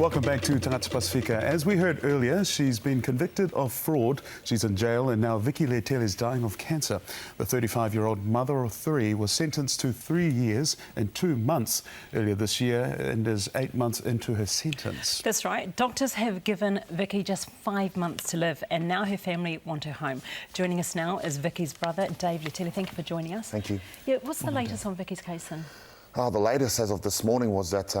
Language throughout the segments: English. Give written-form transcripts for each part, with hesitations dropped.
Welcome back to Tangata Pasifika. As we heard earlier, she's been convicted of fraud. She's in jail, and now Vicky Leitele is dying of cancer. The 35-year-old mother of three was sentenced to 3 years and 2 months earlier this year and is 8 months into her sentence. That's right. Doctors have given Vicky just 5 months to live, and now her family want her home. Joining us now is Vicky's brother, Dave Leitele. Thank you for joining us. Thank you. Yeah, what's the latest on Vicky's case then? The latest as of this morning was that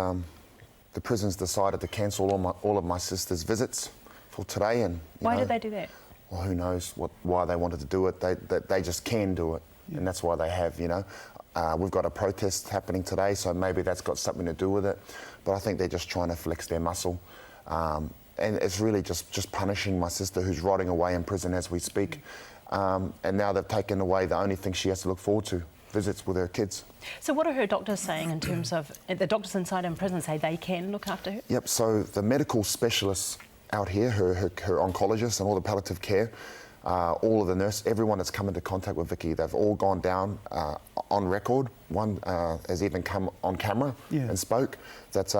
the prisons decided to cancel all of my sister's visits for today. And why did they do that? Well, who knows why they wanted to do it. They just can do it, and that's why they have, We've got a protest happening today, so maybe that's got something to do with it. But I think they're just trying to flex their muscle. And it's really just punishing my sister, who's rotting away in prison as we speak. And now they've taken away the only thing she has to look forward to, visits with her kids. So what are her doctors saying in terms of, the doctors inside in prison say they can look after her? Yep, so the medical specialists out here, her oncologists and all the palliative care, all of the nurses, everyone that's come into contact with Vicky, they've all gone down on record. One has even come on camera and spoke that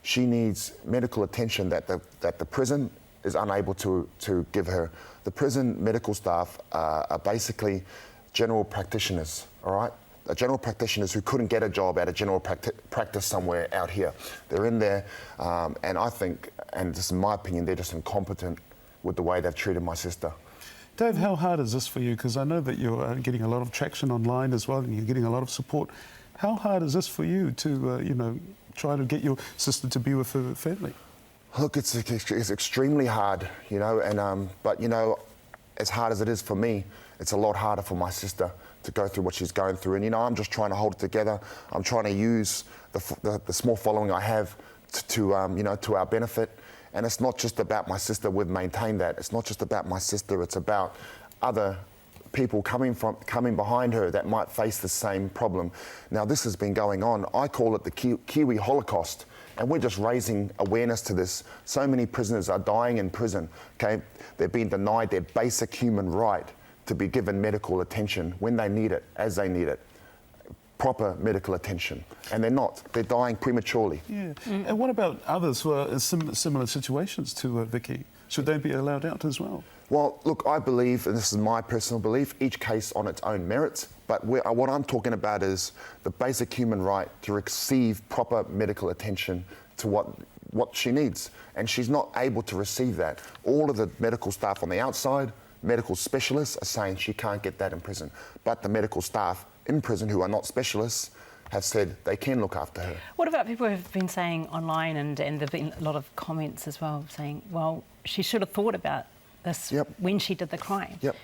she needs medical attention that the prison is unable to give her. The prison medical staff are basically general practitioners, all right? General practitioners who couldn't get a job at a general practice somewhere out here. They're in there, and I think, and this is my opinion, they're just incompetent with the way they've treated my sister. Dave, how hard is this for you? Because I know that you're getting a lot of traction online as well, and you're getting a lot of support. How hard is this for you to, try to get your sister to be with her family? Look, it's extremely hard, but as hard as it is for me, it's a lot harder for my sister to go through what she's going through. And, I'm just trying to hold it together. I'm trying to use the small following I have to our benefit. And it's not just about my sister. We've maintained that. It's not just about my sister. It's about other people coming behind her that might face the same problem. Now, this has been going on. I call it the Kiwi Holocaust. And we're just raising awareness to this. So many prisoners are dying in prison, okay? They're being denied their basic human right to be given medical attention when they need it, as they need it. Proper medical attention. And they're not. They're dying prematurely. Yeah. And what about others who are in similar situations to Vicky? Should they be allowed out as well? Well, look, I believe, and this is my personal belief, each case on its own merits, but what I'm talking about is the basic human right to receive proper medical attention to what she needs. And she's not able to receive that. All of the medical staff on the outside, medical specialists, are saying she can't get that in prison. But the medical staff in prison who are not specialists have said they can look after her. What about people who have been saying online, and there have been a lot of comments as well, saying, well, she should have thought about this when she did the crime. Yep.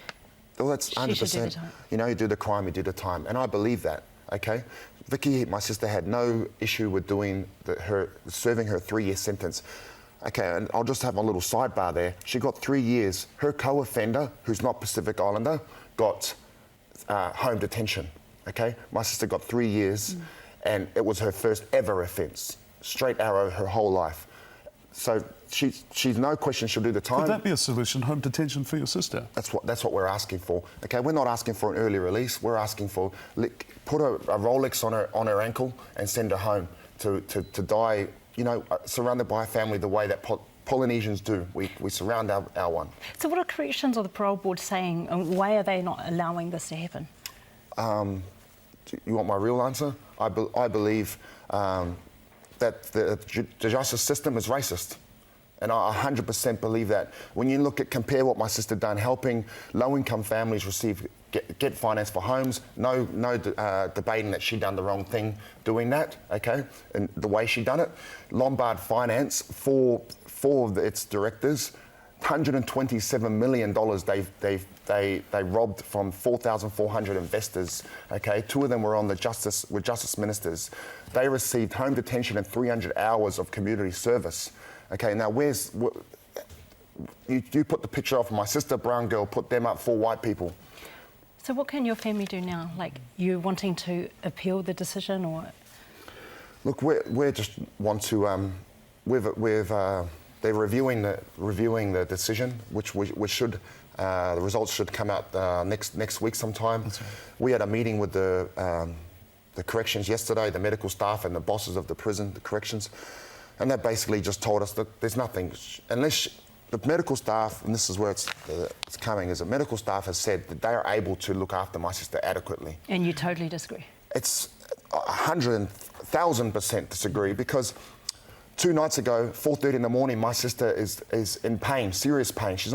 Well, that's 100%. She should do the time. You do the crime, you do the time. And I believe that, okay? Vicky, my sister, had no issue with serving her 3-year sentence. Okay, and I'll just have a little sidebar there. She got 3 years. Her co-offender, who's not Pacific Islander, got home detention, okay? My sister got 3 years, and it was her first ever offence. Straight arrow her whole life. So she's no question she'll do the time. Could that be a solution, home detention for your sister? That's what we're asking for. Okay, we're not asking for an early release. We're asking for put a Rolex on her ankle and send her home to die, surrounded by a family the way that Polynesians do. We surround our one. So what are corrections or the parole board saying, and why are they not allowing this to happen? You want my real answer? I believe that the justice system is racist. And I 100% believe that. When you compare what my sister done, helping low-income families get finance for homes, no debating that she done the wrong thing doing that, okay, and the way she done it. Lombard Finance, four of its directors, $127 million they robbed from 4,400 investors, okay? 2 of them were on were justice ministers. They received home detention and 300 hours of community service. Okay, now you put the picture of my sister, brown girl, put them up, 4 white people. So what can your family do now? Like, you wanting to appeal the decision, or? Look, we just want to, they're reviewing the decision, which should, the results should come out next week sometime. Right. We had a meeting with the corrections yesterday, the medical staff and the bosses of the prison, the corrections. And they basically just told us that there's nothing, the medical staff, and this is where it's coming, is the medical staff has said that they are able to look after my sister adequately. And you totally disagree? It's 100,000% disagree, because 2 nights ago, 4:30 in the morning, my sister is in pain, serious pain. She's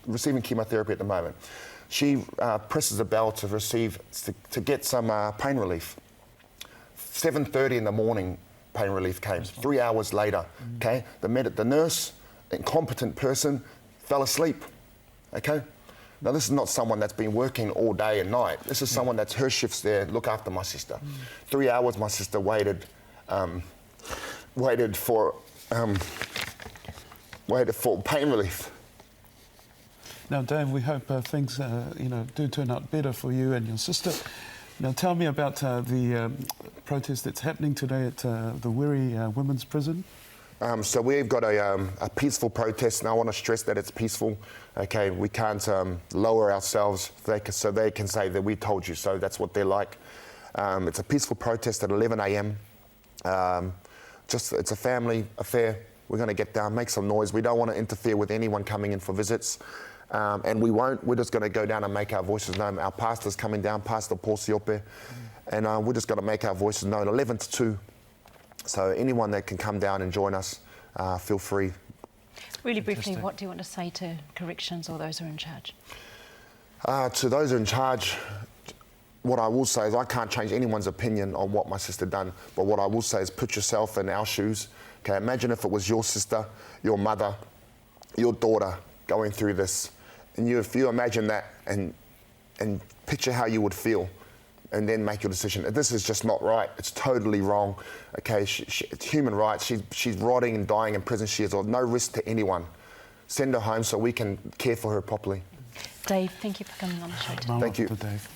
receiving chemotherapy at the moment. She presses a bell to get some pain relief. 7:30 in the morning, pain relief came. 3 hours later, okay? The nurse, incompetent person, fell asleep, okay? Now, this is not someone that's been working all day and night. This is someone that's her shift's there, look after my sister. 3 hours, my sister waited for pain relief. Now, Dave, we hope things, do turn out better for you and your sister. Now, tell me about the protest that's happening today at the Wiri Women's Prison. So we've got a peaceful protest, and I want to stress that it's peaceful. Okay, we can't lower ourselves so they can say that we told you so. That's what they're like. It's a peaceful protest at 11 a.m. It's a family affair. We're going to get down, make some noise. We don't want to interfere with anyone coming in for visits. And we won't. We're just going to go down and make our voices known. Our pastor's coming down, Pastor Paul Siope, and we're just going to make our voices known, 11 to 2. So anyone that can come down and join us, feel free. Really briefly, what do you want to say to corrections or those who are in charge? To those who are in charge, what I will say is I can't change anyone's opinion on what my sister done, but what I will say is put yourself in our shoes. Okay, imagine if it was your sister, your mother, your daughter going through this, and if you imagine that and picture how you would feel, and then make your decision. This is just not right. It's totally wrong. Okay, it's human rights. She's rotting and dying in prison. She is of no risk to anyone. Send her home so we can care for her properly. Dave, thank you for coming on the show today. Thank you. Dave.